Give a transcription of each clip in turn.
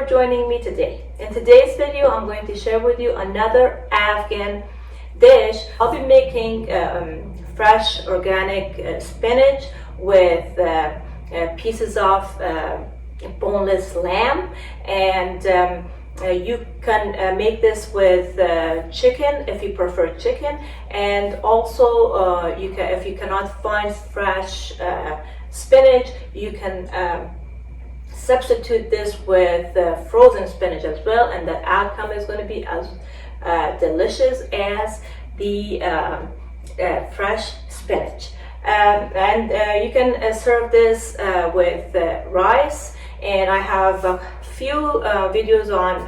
joining me today. In today's video, I'm going to share with you another Afghan dish. I'll be making fresh organic spinach with pieces of boneless lamb, and you can make this with chicken if you prefer chicken, and also if you cannot find fresh spinach, you can substitute this with frozen spinach as well, and the outcome is going to be as delicious as the fresh spinach. And you can serve this with rice, and I have a few videos on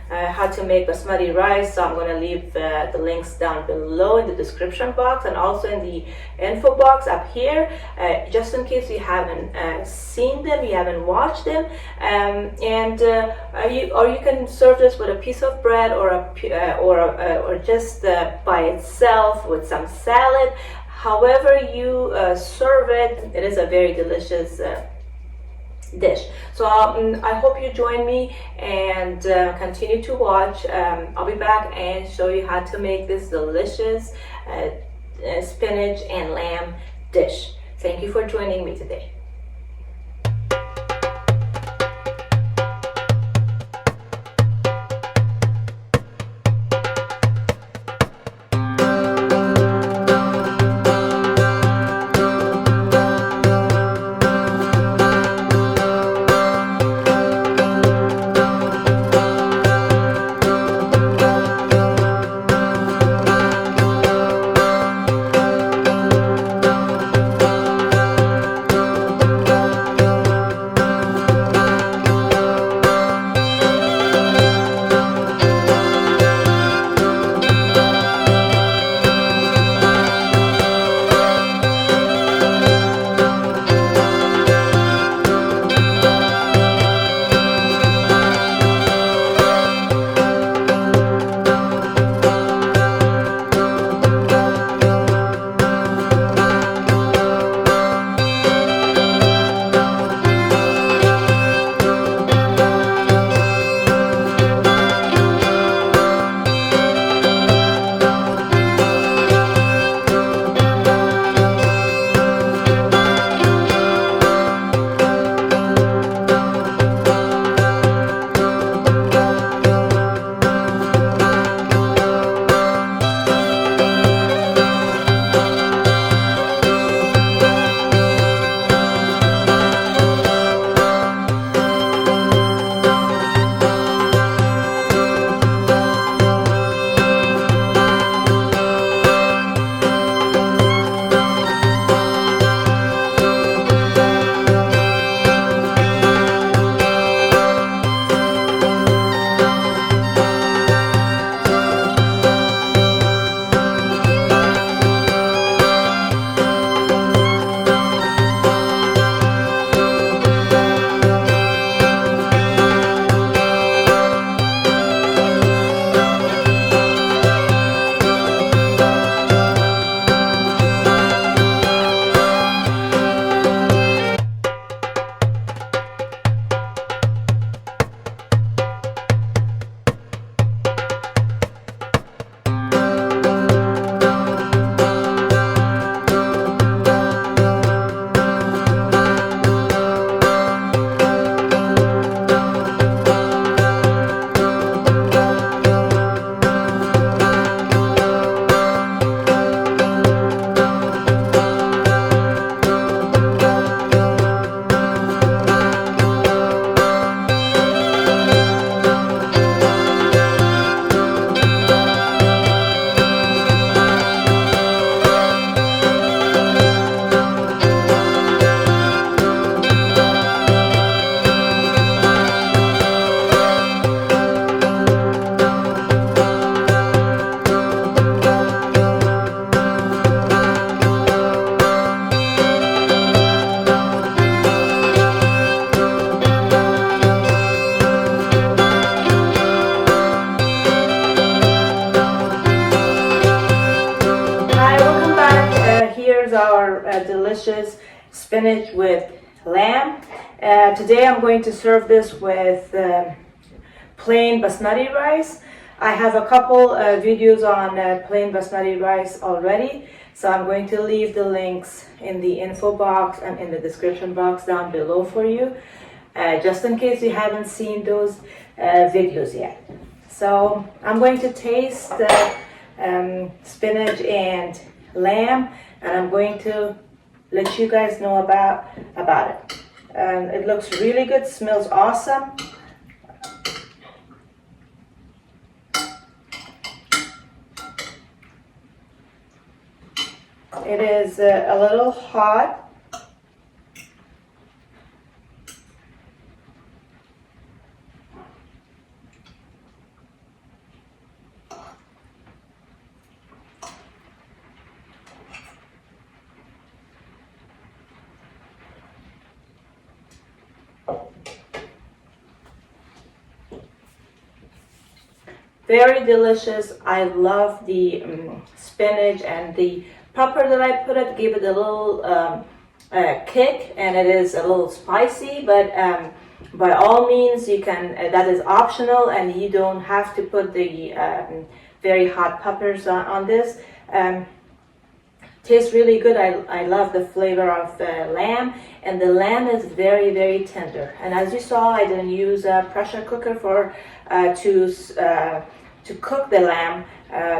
how to make basmati rice, so I'm going to leave the links down below in the description box and also in the info box up here, just in case you haven't seen them, you haven't watched them. Or you can serve this with a piece of bread or just by itself with some salad. However you serve it, it is a very delicious dish. So I hope you join me and continue to watch. I'll be back and show you how to make this delicious spinach and lamb dish. Thank you for joining me today. delicious spinach with lamb. Today I'm going to serve this with plain basmati rice. I have a couple videos on plain basmati rice already, so I'm going to leave the links in the info box and in the description box down below for you, just in case you haven't seen those videos yet. So I'm going to taste the spinach and lamb, and I'm going to let you guys know about it. It looks really good, smells awesome. It is a little hot. Very delicious. I love the spinach, and the pepper that I put it gave it a little kick, and it is a little spicy, but by all means you can, that is optional, and you don't have to put the very hot peppers on this. Tastes really good. I love the flavor of the lamb, and the lamb is very, very tender. And as you saw, I didn't use a pressure cooker for to cook the lamb,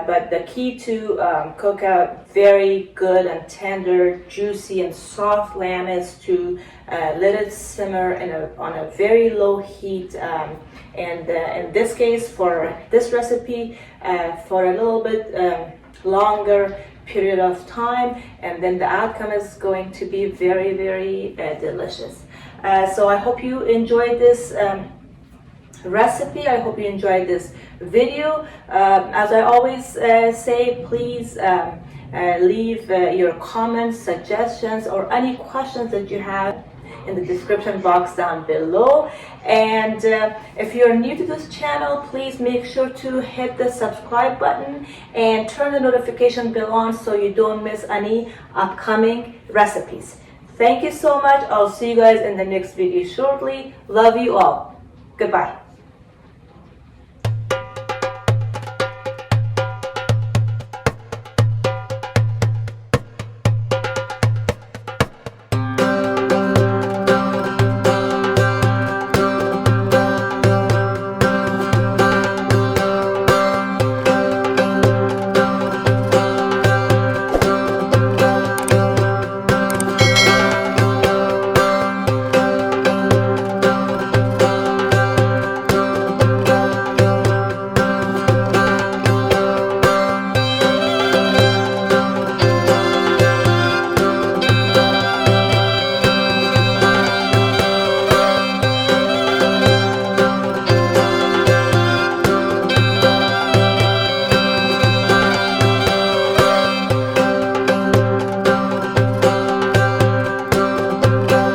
but the key to cook a very good and tender, juicy and soft lamb is to let it simmer on a very low heat, and in this case, for this recipe, for a little bit longer period of time, and then the outcome is going to be very, very delicious. So I hope you enjoyed this recipe. I hope you enjoyed this video. As I always say, please leave your comments, suggestions, or any questions that you have in the description box down below. And if you're new to this channel, please make sure to hit the subscribe button and turn the notification bell on so you don't miss any upcoming recipes. Thank you so much. I'll see you guys in the next video shortly. Love you all. Goodbye.